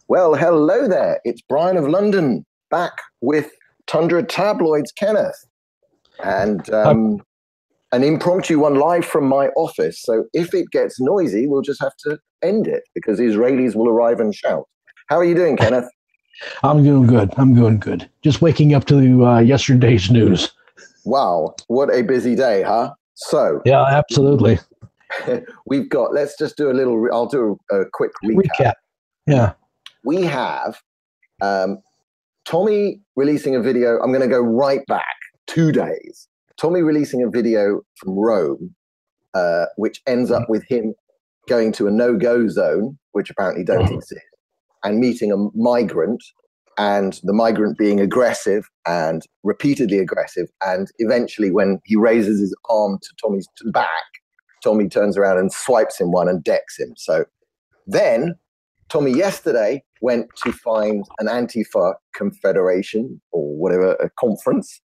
Well, hello there. It's Brian of London back with Tundra Tabloids, Kenneth. And an impromptu one live from my office. So if it gets noisy, we'll just have to end it because the Israelis will arrive and shout. How are you doing, Kenneth? I'm doing good. Just waking up to yesterday's news. Wow, what a busy day, huh? So yeah, absolutely. We've got, let's just do I'll do a quick recap. Yeah. We have Tommy releasing a video. I'm going to go right back 2 days. Tommy releasing a video from Rome, which ends up with him going to a no-go zone, which apparently don't exist, and meeting a migrant, and the migrant being aggressive and repeatedly aggressive. And eventually when he raises his arm to Tommy's back, Tommy turns around and swipes him one and decks him. So then Tommy yesterday went to find an Antifa confederation or whatever, a conference,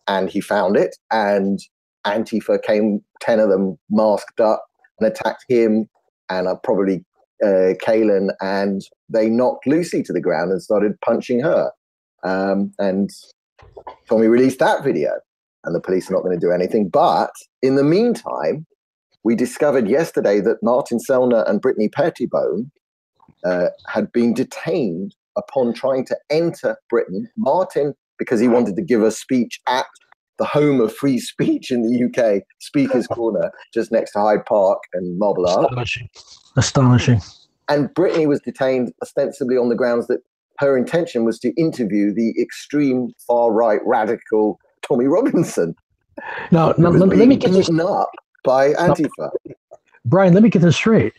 and he found it. And Antifa came, 10 of them masked up and attacked him and probably Kaylin, and they knocked Lucy to the ground and started punching her. And Tommy released that video, and the police are not going to do anything. But in the meantime, we discovered yesterday that Martin Sellner and Brittany Pettibone had been detained upon trying to enter Britain. Martin, because he wanted to give a speech at the home of free speech in the UK, Speaker's Corner, just next to Hyde Park and Marble Arch. Astonishing. And Brittany was detained ostensibly on the grounds that her intention was to interview the extreme far-right radical Tommy Robinson. Now let me get this up by Antifa. Now, Brian, let me get this straight.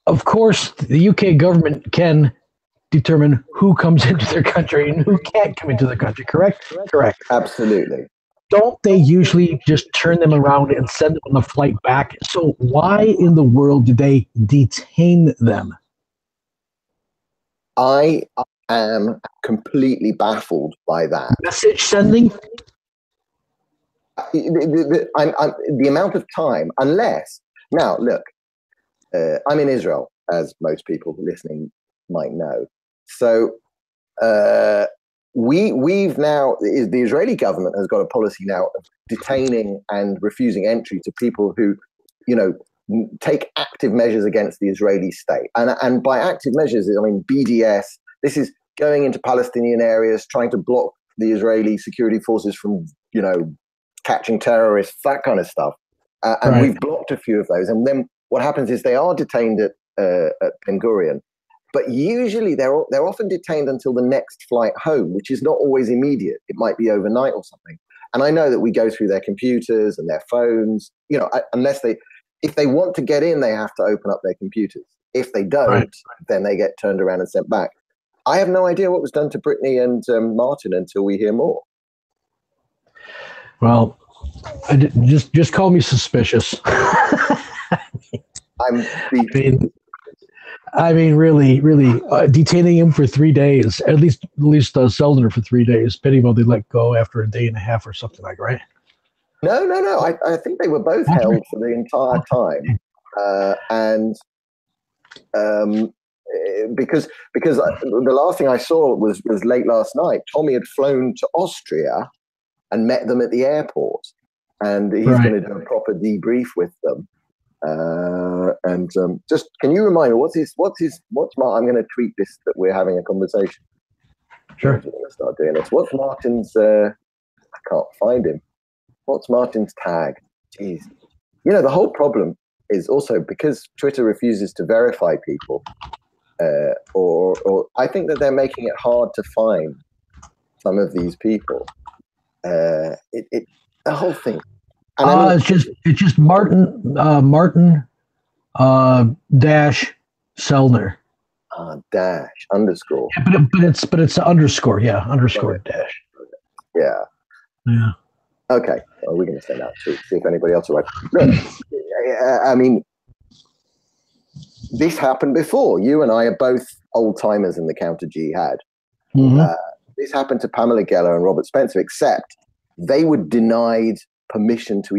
Of course, the UK government can determine who comes into their country and who can't come into the country, correct? Correct. Absolutely. Don't they usually just turn them around and send them on the flight back? So why in the world did they detain them? I am completely baffled by that. Message sending? The amount of time, unless... Now, look, I'm in Israel, as most people listening might know. So we've now, the Israeli government has got a policy now of detaining and refusing entry to people who, take active measures against the Israeli state. And by active measures, I mean BDS. This is going into Palestinian areas, trying to block the Israeli security forces from, catching terrorists, that kind of stuff. And right. We've blocked a few of those. And then what happens is they are detained at Ben Gurion. But usually they're often detained until the next flight home, which is not always immediate. It might be overnight or something. And I know that we go through their computers and their phones, if they want to get in, they have to open up their computers. If they don't, then they get turned around and sent back. I have no idea what was done to Brittany and Martin until we hear more. Well, just call me suspicious. I mean, really, detaining him for 3 days, at least Sellner for 3 days. Pettibone, they let go after a day and a half or something like, right? No. I think they were both held for the entire time. Because the last thing I saw was late last night. Tommy had flown to Austria and met them at the airport, and he's going to do a proper debrief with them. Just can you remind me what's I'm going to tweet this that we're having a conversation. Sure. I'm going to start doing this. What's Martin's? I can't find him. What's Martin's tag? Jeez. The whole problem is also because Twitter refuses to verify people, or I think that they're making it hard to find some of these people. The whole thing. And it's just Martin dash Sellner. Dash underscore. Yeah, but it's underscore. Yeah, underscore dash. Yeah. Yeah. Okay. Well, we're going to send out to see if anybody else will write. Look, I mean, this happened before. You and I are both old timers in the counter jihad. Mm-hmm. This happened to Pamela Geller and Robert Spencer, except they were denied permission to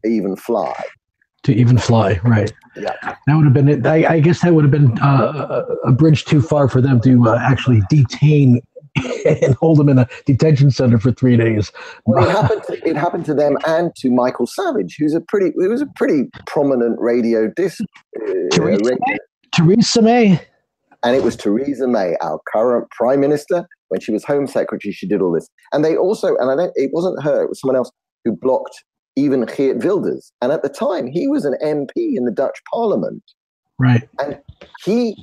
even fly. to even fly. Right. Yeah. That would have been it. I guess that would have been a bridge too far for them to actually detain and hold him in a detention center for 3 days. Well, it happened to them and to Michael Savage, who was a pretty prominent radio disc. Theresa May. And it was Theresa May, our current prime minister. When she was Home Secretary, she did all this. And they also, it wasn't her, it was someone else who blocked even Geert Wilders. And at the time, he was an MP in the Dutch Parliament. Right. And he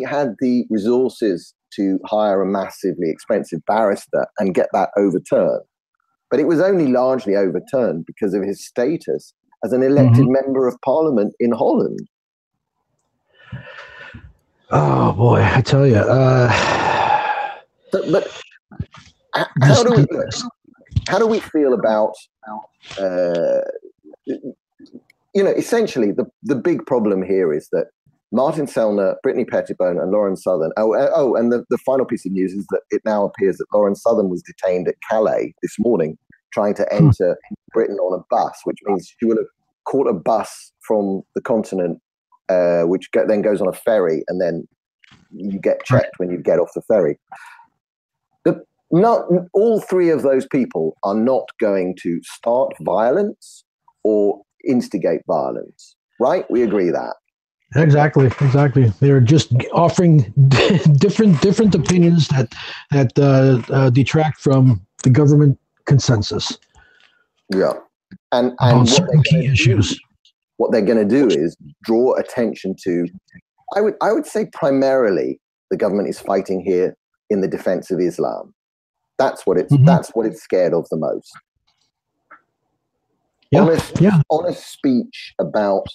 had the resources to hire a massively expensive barrister and get that overturned. But it was only largely overturned because of his status as an elected member of Parliament in Holland. Oh, boy, I tell you. But how do we feel about, essentially the big problem here is that Martin Sellner, Brittany Pettibone, and Lauren Southern. And the final piece of news is that it now appears that Lauren Southern was detained at Calais this morning, trying to enter Britain on a bus, which means she will have caught a bus from the continent, which then goes on a ferry, and then you get checked when you get off the ferry. But not all three of those people are not going to start violence or instigate violence, right? We agree that. Exactly. They're just offering different opinions that detract from the government consensus. Yeah, and certain key issues. What they're going to do is draw attention to. I would say primarily the government is fighting here in the defense of Islam. That's what it's scared of the most. Honest speech about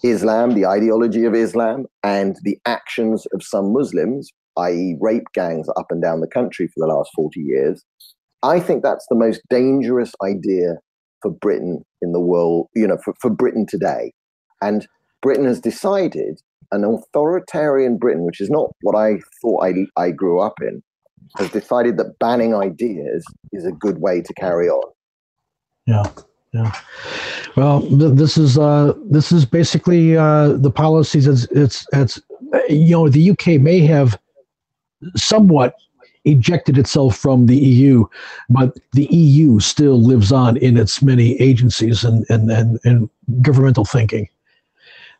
Islam, the ideology of Islam, and the actions of some Muslims, i.e. rape gangs up and down the country for the last 40 years. I think that's the most dangerous idea for Britain in the world, for Britain today. And Britain has decided, an authoritarian Britain, which is not what I thought I grew up in, has decided that banning ideas is a good way to carry on. Yeah. Well, this is basically the policies. It's the UK may have somewhat ejected itself from the EU, but the EU still lives on in its many agencies and governmental thinking.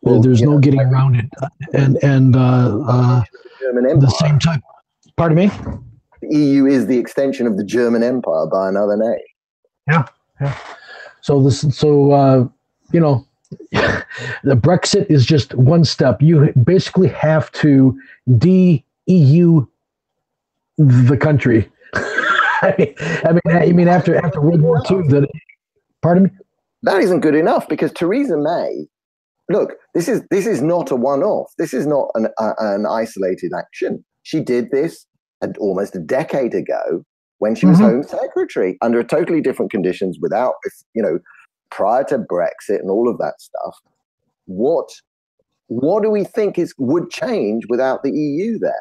Well, there's no getting around it, and the same time. Pardon me. The EU is the extension of the German Empire by another name. Yeah. So the Brexit is just one step. You basically have to de-EU the country. I mean, after World War II, pardon me? That isn't good enough, because Theresa May, look, this is not a one-off. This is not an isolated action. She did this almost a decade ago when she was Home Secretary under totally different conditions, without, prior to Brexit and all of that stuff. What do we think would change without the EU there?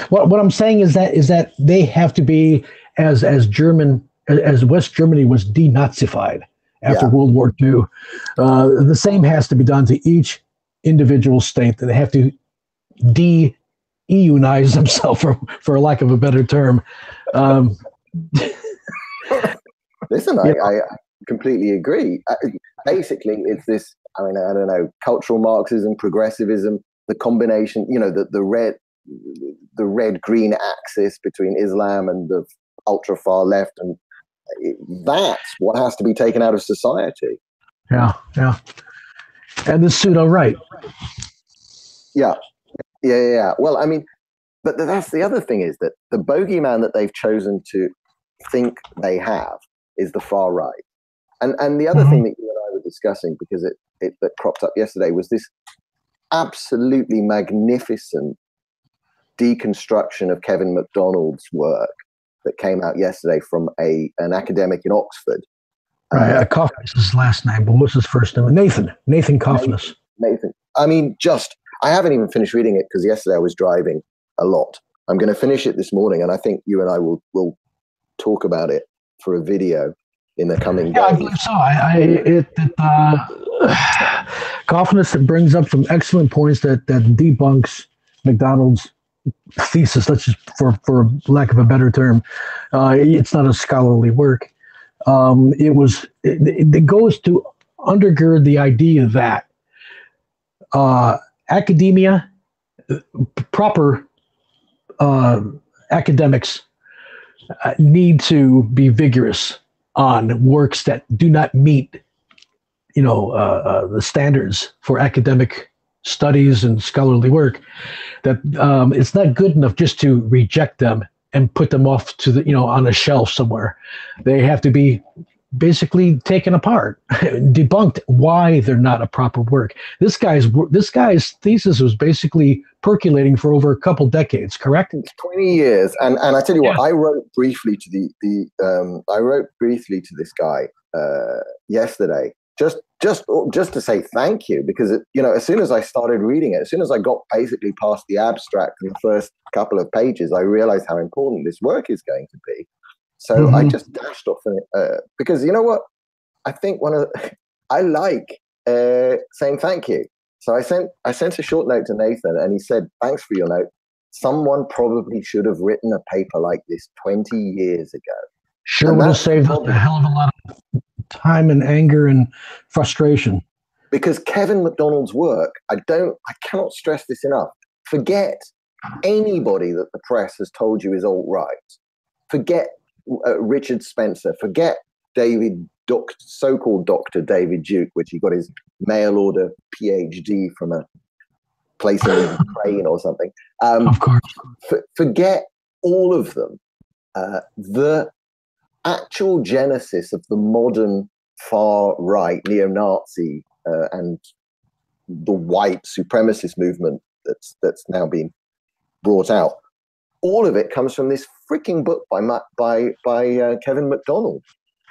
What I'm saying is that they have to be as West Germany was denazified after World War II. The same has to be done to each individual state. That they have to de-EUize themselves, for lack of a better term. Listen, I completely agree. Basically, it's this. I mean, I don't know, cultural Marxism, progressivism, the combination. The red-green axis between Islam and the ultra-far left, and that's what has to be taken out of society. Yeah. And the pseudo-right. Yeah. Well, I mean, but that's the other thing, is that the bogeyman that they've chosen to think they have is the far right. And the other thing that you and I were discussing, because it that cropped up yesterday, was this absolutely magnificent deconstruction of Kevin MacDonald's work that came out yesterday from an academic in Oxford. Right, Coffness is his last name, but what's his first name? Nathan Coffness. Nathan. I mean, I haven't even finished reading it because yesterday I was driving a lot. I'm going to finish it this morning, and I think you and I will talk about it for a video. in the coming Yeah, I days. believe so. Kaufman brings up some excellent points that debunks MacDonald's thesis. Let's just, for lack of a better term, it's not a scholarly work. It goes to undergird the idea that academia, proper academics, need to be vigorous on works that do not meet, the standards for academic studies and scholarly work. That it's not good enough just to reject them and put them off to the, on a shelf somewhere. They have to be basically taken apart, debunked why they're not a proper work. This guy's thesis was basically percolating for over a couple decades, correct? 20 years. And I tell you what, I wrote briefly to this guy yesterday, just to say thank you, because as soon as I started reading it, as soon as I got basically past the abstract and the first couple of pages, I realized how important this work is going to be. So I just dashed off because you know what? I think I like saying thank you. So I sent a short note to Nathan, and he said, "Thanks for your note. Someone probably should have written a paper like this 20 years ago." Sure would have saved us a hell of a lot of time and anger and frustration. Because Kevin MacDonald's work, I cannot stress this enough. Forget anybody that the press has told you is alt-right. Forget Richard Spencer. Forget so-called Dr. David Duke, which he got his mail order PhD from a place in Ukraine or something. Of course. Forget all of them. The actual genesis of the modern far-right neo-Nazi and the white supremacist movement that's now being brought out, all of it comes from this freaking book by Kevin MacDonald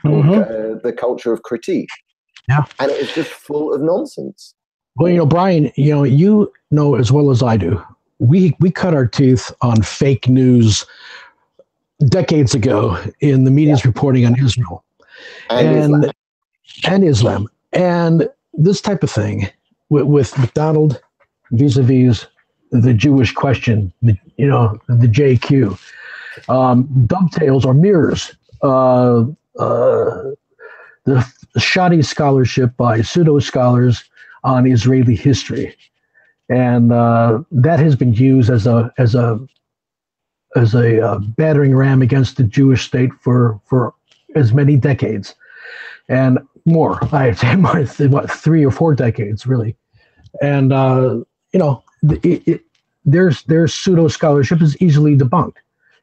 called The Culture of Critique. Yeah. And it is just full of nonsense. Well, Brian, you know as well as I do, we cut our teeth on fake news decades ago in the media's reporting on Israel and Islam. And this type of thing with MacDonald vis-a-vis the Jewish question, the JQ, dovetails or mirrors the shoddy scholarship by pseudo scholars on Israeli history, and that has been used as a battering ram against the Jewish state for as many decades and more. I'd say more, 3 or 4 decades, really. And their pseudo scholarship is easily debunked,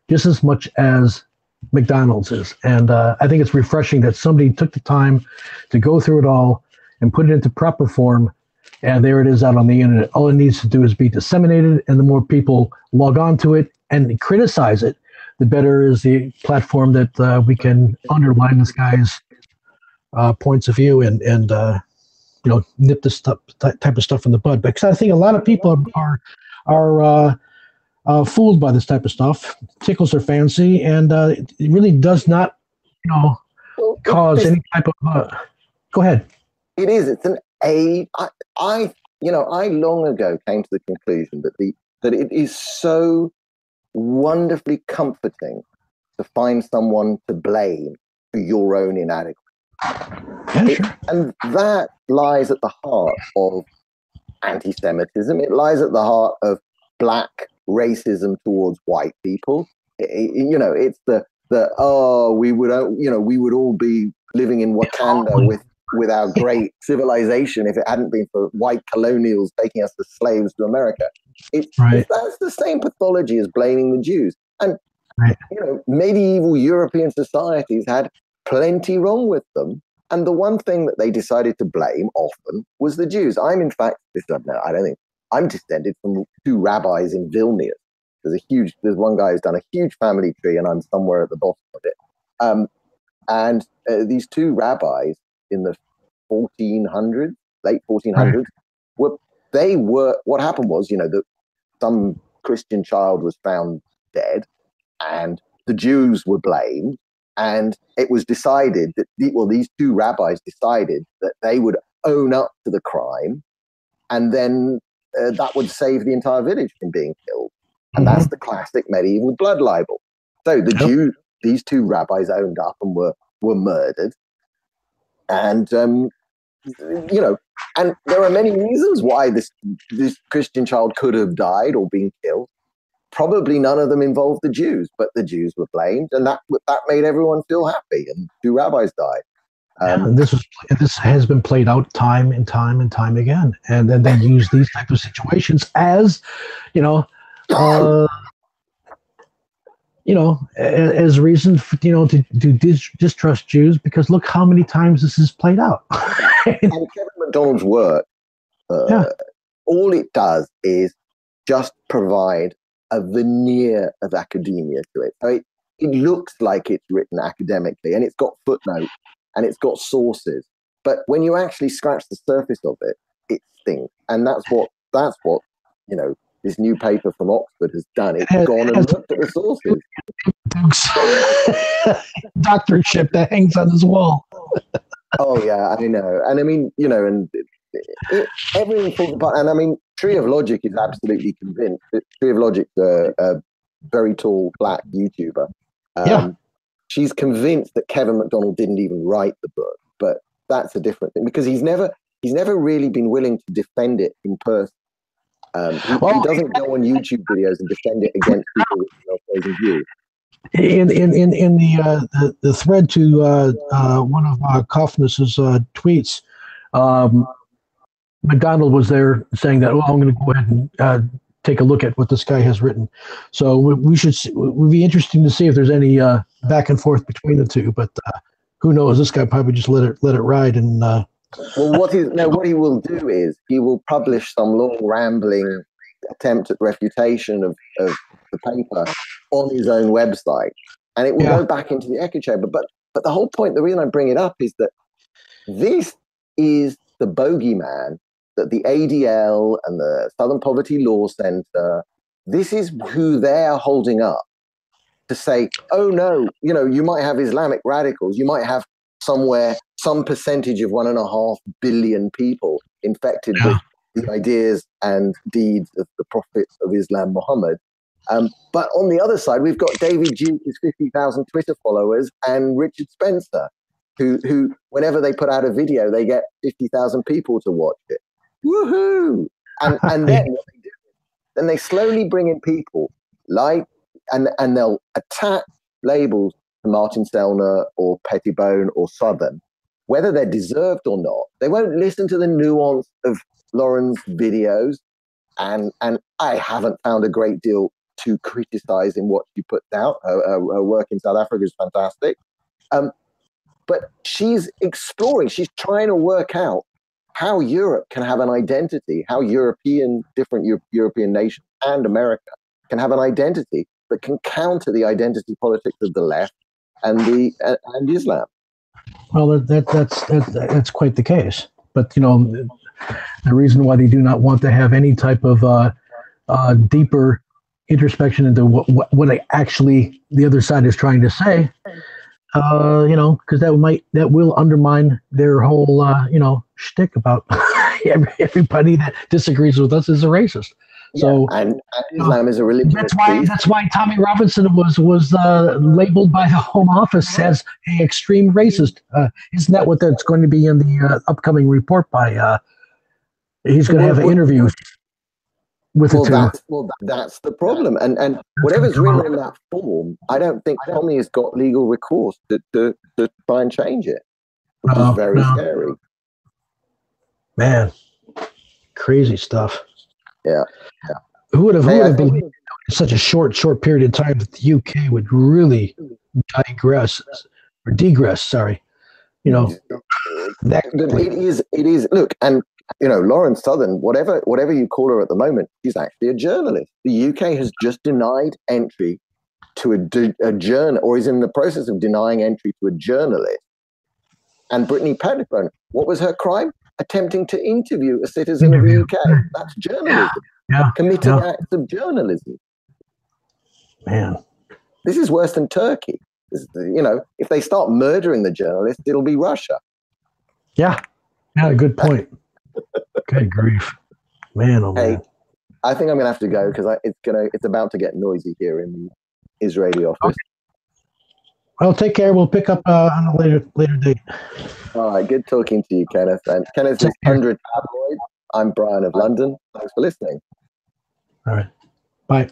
just as much as MacDonald's is. And I think it's refreshing that somebody took the time to go through it all and put it into proper form. And there it is out on the internet. All it needs to do is be disseminated, and the more people log on to it and criticize it, the better is the platform that we can underline this guy's points of view and nip this type of stuff in the bud. Because I think a lot of people are fooled by this type of stuff, tickles their fancy, and it really does not, cause any type of. Go ahead. It is. It's an aid. I long ago came to the conclusion that it is so wonderfully comforting to find someone to blame for your own inadequacy. Yeah, sure. And that lies at the heart of anti-Semitism. It lies at the heart of black racism towards white people. It's we would all be living in Wakanda with our great civilization if it hadn't been for white colonials taking us as slaves to America. That's the same pathology as blaming the Jews. And medieval European societies had plenty wrong with them. And the one thing that they decided to blame often was the Jews. I'm descended from 2 rabbis in Vilnius. There's one guy who's done a huge family tree, and I'm somewhere at the bottom of it. And these 2 rabbis in the 1400s, late 1400s, what happened was, that some Christian child was found dead, and the Jews were blamed. And it was decided that, these two rabbis decided that they would own up to the crime, and then that would save the entire village from being killed. And that's the classic medieval blood libel. So the Jews, these two rabbis owned up and were murdered. And, you know, and there are many reasons why this Christian child could have died or been killed. Probably none of them involved the Jews, but the Jews were blamed, and that made everyone feel happy. And two rabbis died. And this has been played out time and time and time again, and then they use these type of situations as, as reason for, to distrust Jews, because look how many times this is played out. And Kevin MacDonald's work, all it does is just provide a veneer of academia to it. So it looks like it's written academically, and it's got footnotes and it's got sources. But when you actually scratch the surface of it, it stinks. And that's what this new paper from Oxford has done. It's gone and looked at the sources. Doctorship that hangs on his wall. Oh yeah, I know. And I mean, and everything falls apart. And I mean, Tree of Logic is absolutely convinced. Tree of Logic's a very tall black YouTuber. She's convinced that Kevin MacDonald didn't even write the book, but that's a different thing, because he's never really been willing to defend it in person. He doesn't go on YouTube videos and defend it against people with no opposing view. In the thread to one of Kaufman's tweets, MacDonald was there saying that, I'm going to go ahead and take a look at what this guy has written. So we'd be interesting to see if there's any back and forth between the two. But who knows? This guy probably just let it ride. And well, what he will do is he will publish some long rambling attempt at refutation of the paper on his own website, and it will go back into the echo chamber. But the whole point, the reason I bring it up, is that this is the bogeyman that the ADL and the Southern Poverty Law Center, this is who they're holding up to say, oh no, you might have Islamic radicals, you might have somewhere some percentage of 1.5 billion people infected with the ideas and deeds of the Prophet of Islam, Muhammad. But on the other side, we've got David Duke, his 50,000 Twitter followers, and Richard Spencer, who whenever they put out a video, they get 50,000 people to watch it. Woohoo! And then what they do, then they slowly bring in people and they'll attach labels to Martin Sellner or Pettibone or Southern, whether they're deserved or not. They won't listen to the nuance of Lauren's videos, and I haven't found a great deal to criticize in what she puts out. Her work in South Africa is fantastic. But she's exploring, she's trying to work out how Europe can have an identity, how different European nations and America can have an identity that can counter the identity politics of the left and Islam. Well, that's quite the case. But the reason why they do not want to have any type of deeper introspection into what the other side is trying to say, because that will undermine their whole shtick about everybody that disagrees with us is a racist. So and Islam is a religion. That's why Tommy Robinson was labeled by the Home Office as an extreme racist. Isn't that what that's going to be in the upcoming report by? He's going to have an interview with that's the problem. And whatever's written in that form, I don't think Tommy has got legal recourse to try and change it, which is very scary. Man, crazy stuff. Yeah. Who would have believed in such a short period of time that the UK would really degress? Sorry, it is. Look, and Lauren Southern, whatever you call her at the moment, she's actually a journalist. The UK has just denied entry to a journal, or is in the process of denying entry to a journalist. And Brittany Pettibone, what was her crime? Attempting to interview a citizen of the UK. That's journalism. Committing acts of journalism. Man. This is worse than Turkey. You know, if they start murdering the journalists, it'll be Russia. Yeah, good point. Good grief, man! Oh man. Hey, I think I'm gonna have to go because it's about to get noisy here in the Israeli office. Okay. Well, take care. We'll pick up on a later date. All right, good talking to you, Kenneth. And Kenneth is 100 Tabloid. I'm Brian of London. Thanks for listening. All right, bye.